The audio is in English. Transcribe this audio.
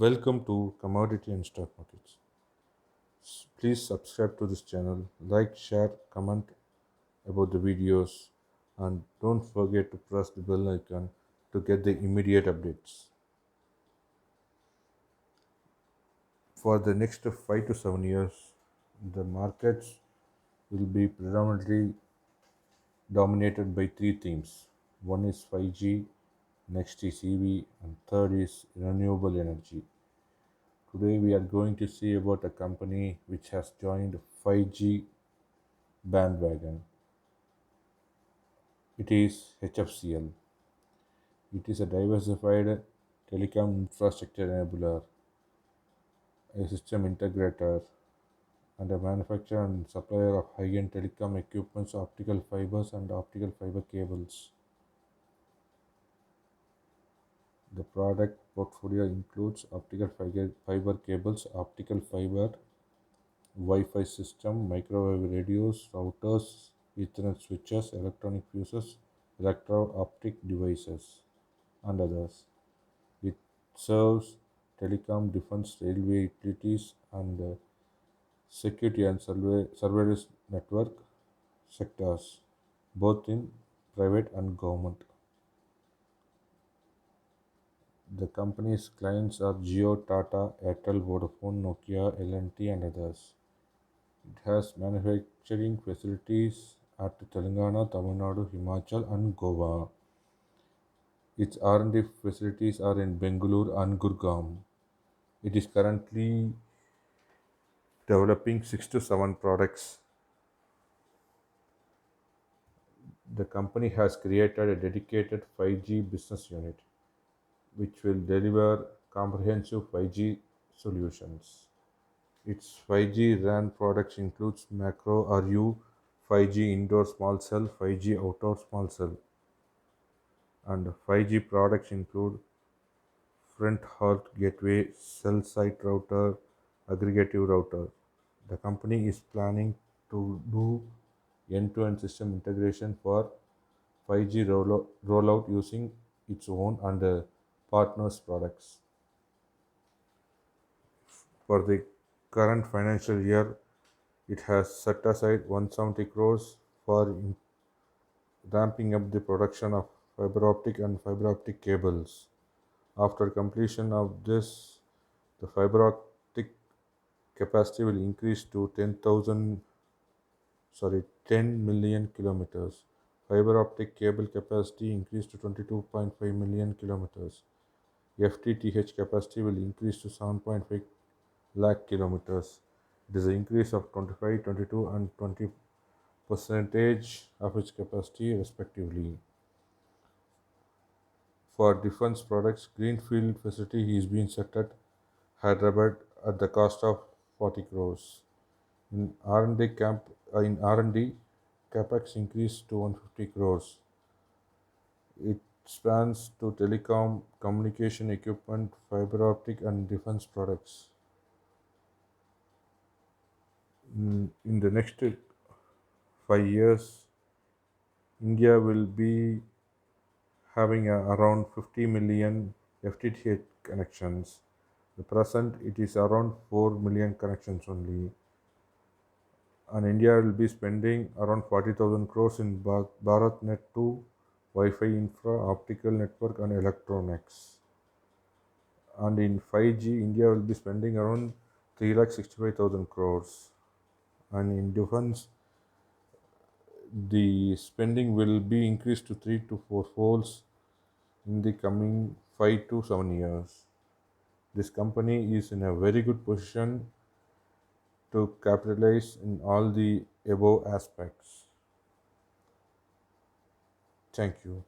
Welcome to Commodity and Stock Markets. Please subscribe to this channel, like, share, comment about the videos, and don't forget to press the bell icon to get the immediate updates. For the next 5 to 7 years, the markets will be predominantly dominated by three themes. One is 5G, next is EV, and third is renewable energy. Today we are going to see about a company which has joined 5G bandwagon. It is HFCL. It is a diversified telecom infrastructure enabler, a system integrator, and a manufacturer and supplier of high-end telecom equipments, optical fibers, and optical fiber cables. The product portfolio includes optical fiber cables, optical fiber, Wi-Fi system, microwave radios, routers, Ethernet switches, electronic fuses, electro-optic devices, and others. It serves telecom, defense, railway, utilities, and security and surveillance network sectors, both in private and government. The company's clients are Jio, Tata, Airtel, Vodafone, Nokia, L&T, and others. It has manufacturing facilities at Telangana, Tamil Nadu, Himachal, and Goa. Its R&D facilities are in Bengaluru and Gurgaon. It is currently developing 6 to 7 products. The company has created a dedicated 5G business unit which will deliver comprehensive 5G solutions. Its 5G RAN products includes macro RU, 5G indoor small cell, 5G outdoor small cell, and 5G products include front halt gateway, cell site router, aggregative router. The company is planning to do end-to-end system integration for 5G rollout using its own and partners' products. For the current financial year, it has set aside 170 crores for ramping up the production of fiber optic and fiber optic cables. After completion of this, the fiber optic capacity will increase to 10 million kilometers. Fiber optic cable capacity increased to 22.5 million kilometers. FTTH capacity will increase to 7.5 lakh kilometers. It is an increase of 25, 22, and 20 percentage of its capacity respectively. For defense products, greenfield facility is being set at Hyderabad at the cost of 40 crores. In R&D, capex increased to 150 crores. It spans to telecom, communication equipment, fiber optic, and defense products. In the next 5 years, India will be having around 50 million FTTH connections. The present it is around 4 million connections only, and India will be spending around 40,000 crores in BharatNet 2, Wi-Fi infra, optical network, and electronics. And in 5G, India will be spending around 3,65,000 crores. And in defense, the spending will be increased to 3 to 4 folds in the coming 5 to 7 years. This company is in a very good position to capitalize in all the above aspects. Thank you.